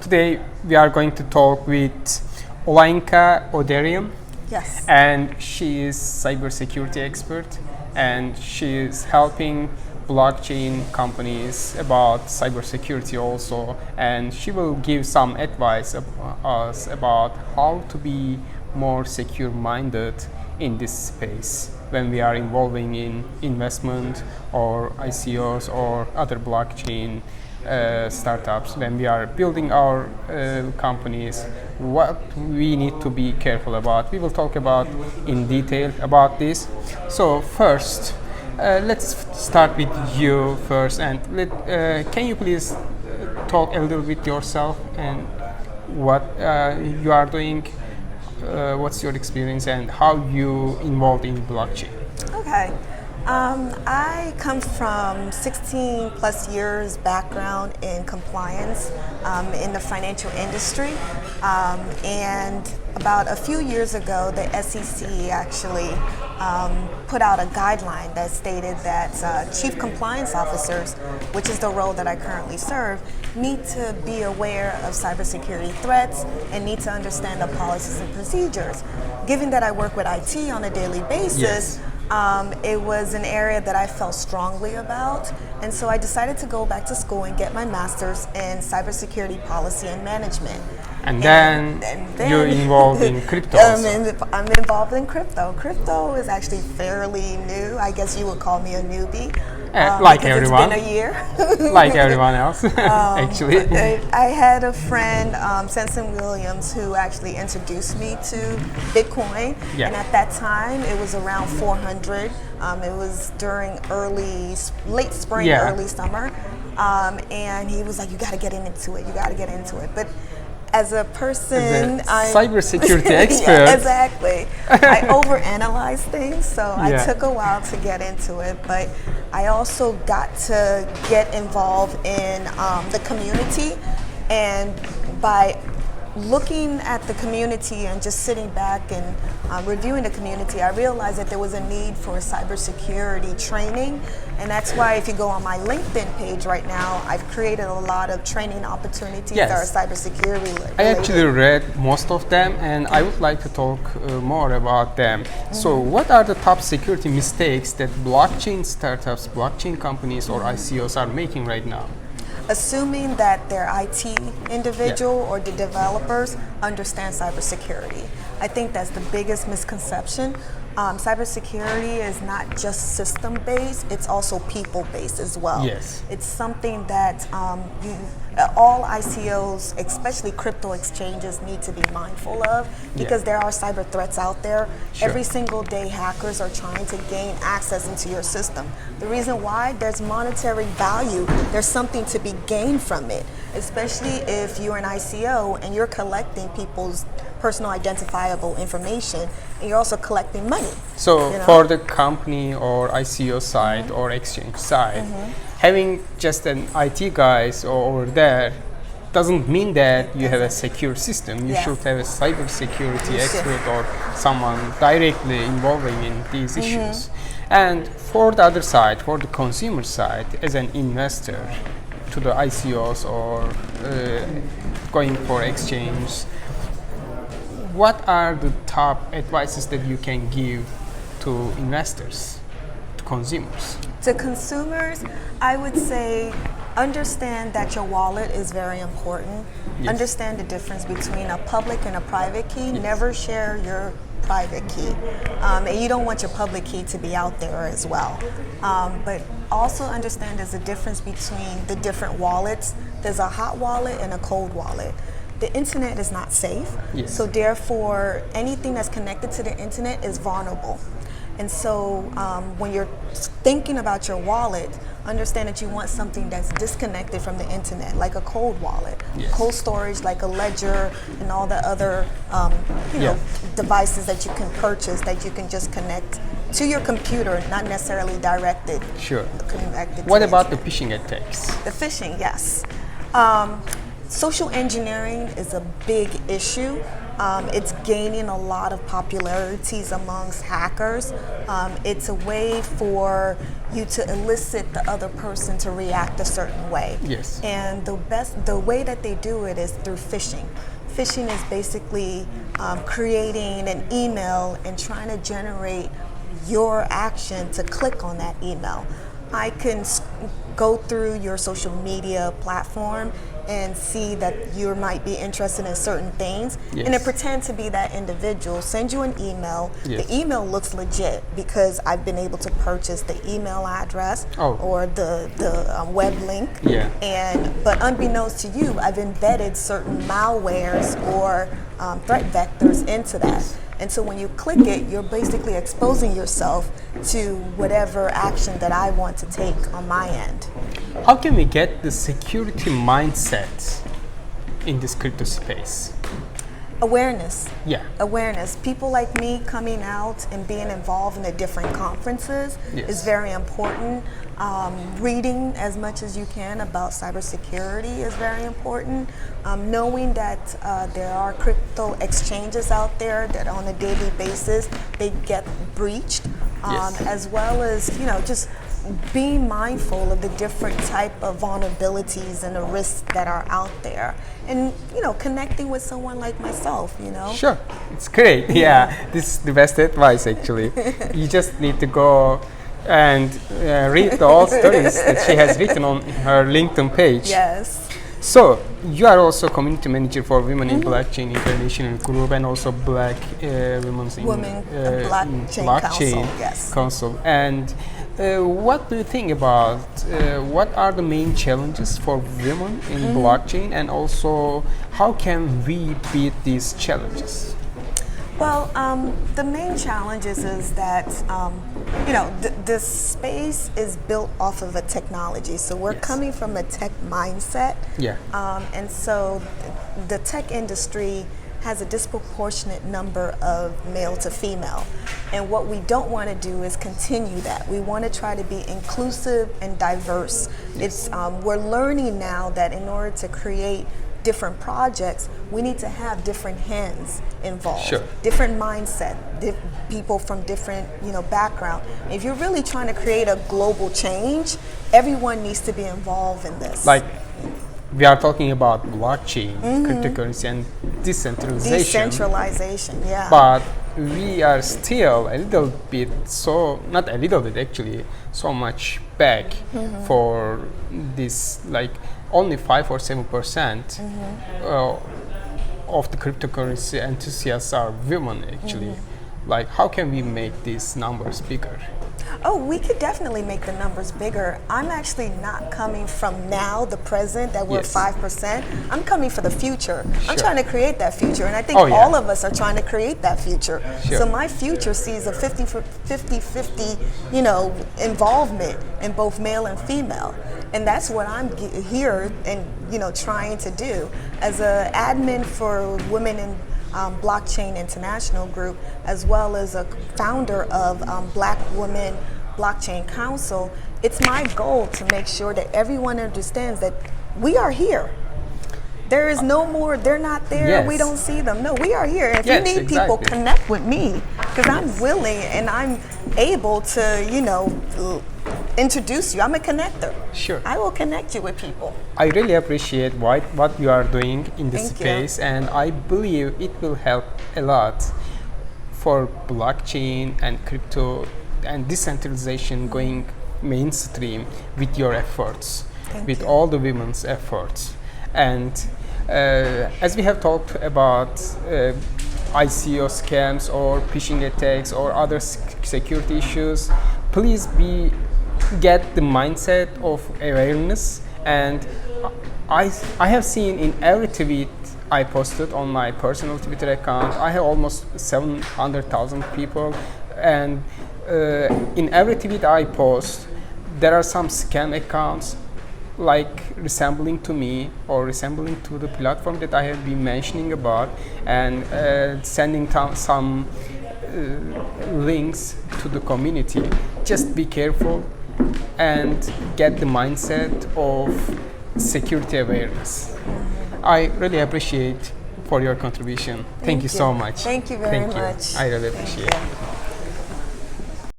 today we are going to talk with Olayinka Odeniran. Yes. And she is cybersecurity expert, and she is helping blockchain companies about cybersecurity also, and she will give some advice us about how to be more secure minded in this space when we are involving in investment or ICOs or other blockchain startups. When we are building our companies, what we need to be careful about. We will talk about in detail about this. So first, let's start with you first, and can you please talk a little bit yourself and what you are doing, what's your experience, and how you involved in blockchain? Okay. I come from 16 plus years background in compliance in the financial industry, and about a few years ago the SEC actually put out a guideline that stated that chief compliance officers, which is the role that I currently serve, need to be aware of cybersecurity threats and need to understand the policies and procedures. Given that I work with IT on a daily basis, Yes. It was an area that I felt strongly about, and so I decided to go back to school and get my master's in cybersecurity policy and management. And then you're involved in crypto also. I'm involved in crypto. Crypto is actually fairly new. I guess you would call me a newbie. Like because everyone. It's been a year. Like everyone else, actually. I had a friend, Sensen Williams, who actually introduced me to Bitcoin. Yeah. And at that time, it was around 400. It was during late spring, Yeah. early summer. And he was like, you got to get into it. You got to get into it. But as a person, cybersecurity expert. Yeah, exactly. I overanalyze things, so I Yeah. took a while to get into it. But I also got to get involved in the community, and by looking at the community and just sitting back and reviewing the community, I realized that there was a need for cybersecurity training, and that's why if you go on my LinkedIn page right now, I've created a lot of training opportunities Yes. that are cybersecurity related. I actually read most of them, and I would like to talk more about them. So what are the top security mistakes that blockchain startups, blockchain companies, or ICOs are making right now? Assuming that their IT individual or the developers understand cybersecurity. I think that's the biggest misconception. Cybersecurity is not just system-based, it's also people-based as well. Yes. It's something that all ICOs, especially crypto exchanges, need to be mindful of because there are cyber threats out there. Sure. Every single day, hackers are trying to gain access into your system. The reason why, there's monetary value. There's something to be gained from it, especially if you're an ICO and you're collecting people's personal identifiable information, and you're also collecting money. So you know? for the company or ICO side or exchange side, having just an IT guys over there doesn't mean that you have a secure system. You Yes. should have a cybersecurity You should. expert or someone directly involving in these issues. And for the other side, for the consumer side, as an investor to the ICOs or going for exchange, what are the top advices that you can give to investors, to consumers? To consumers, I would say understand that your wallet is very important. Yes. Understand the difference between a public and a private key. Never share your private key. And you don't want your public key to be out there as well. But also understand there's a difference between the different wallets. There's a hot wallet and a cold wallet. The internet is not safe, Yes. so therefore anything that's connected to the internet is vulnerable. And so when you're thinking about your wallet, understand that you want something that's disconnected from the internet, like a cold wallet, Yes. cold storage, like a ledger, and all the other devices that you can purchase that you can just connect to your computer, not necessarily directed. Sure. Connected to What the about the internet. phishing attacks? The phishing, yes. Social engineering is a big issue. It's gaining a lot of popularities amongst hackers. It's a way for you to elicit the other person to react a certain way. Yes. And the way that they do it is through phishing. Phishing is basically creating an email and trying to generate your action to click on that email. I can go through your social media platform and see that you might be interested in certain things, yes. and then pretend to be that individual, send you an email. Yes. The email looks legit because I've been able to purchase the email address or the web link. Yeah. But unbeknownst to you, I've embedded certain malwares or threat vectors into that. Yes. And so when you click it, you're basically exposing yourself to whatever action that I want to take on my end. How can we get the security mindset in this crypto space? Awareness. Yeah. Awareness. People like me coming out and being involved in the different conferences yes. is very important. Reading as much as you can about cybersecurity is very important. Knowing that there are crypto exchanges out there that on a daily basis they get breached, yes. as well as just being mindful of the different type of vulnerabilities and the risks that are out there, and connecting with someone like myself. Sure, it's great. Yeah, this is the best advice actually. You just need to go and read the old stories that she has written on her LinkedIn page. Yes. So you are also community manager for Women in Blockchain International Group and also Black Women in Blockchain Council. And what do you think about what are the main challenges for women in blockchain, and also how can we beat these challenges? Well, the main challenges is that this space is built off of a technology. So we're yes. coming from a tech mindset. Yeah. And so the tech industry has a disproportionate number of male to female. And what we don't want to do is continue that. We want to try to be inclusive and diverse. Yes. We're learning now that in order to create different projects, we need to have different hands involved, sure. different mindset, people from different background. If you're really trying to create a global change, everyone needs to be involved in this. Like we are talking about blockchain, cryptocurrency, and decentralization. Decentralization, yeah. But we are still a little bit, not a little bit actually, so much back for this, like only 5 or 7% of the cryptocurrency enthusiasts are women actually. Like how can we make these numbers bigger? Oh, we could definitely make the numbers bigger. I'm actually not coming from now, the present, that we're yes. 5%. I'm coming for the future. Sure. I'm trying to create that future, and I think yeah. all of us are trying to create that future. Sure. So my future sees a 50-50, involvement in both male and female. And that's what I'm here and, trying to do. As an admin for Women in Blockchain International Group, as well as a founder of Black Women Blockchain Council, it's my goal to make sure that everyone understands that we are here. There is no more, they're not there, yes. we don't see them. No, we are here. If yes, you need exactly. people, connect with me, because I'm willing and I'm able to, introduce you. I'm a connector. Sure. I will connect you with people. I really appreciate what you are doing in this Thank space, you. and I believe it will help a lot for blockchain and crypto and decentralization going mainstream with your efforts, with all the women's efforts. And as we have talked about ICO scams or phishing attacks or other security issues, please get the mindset of awareness. And I have seen in every tweet I posted on my personal Twitter account, I have almost 700,000 people, and in every tweet I post, there are some scam accounts like resembling to me or resembling to the platform that I have been mentioning about, and sending some links to the community. Just be careful and get the mindset of security awareness. I really appreciate for your contribution. Thank you so much. Thank you very Thank you. much. I really appreciate it.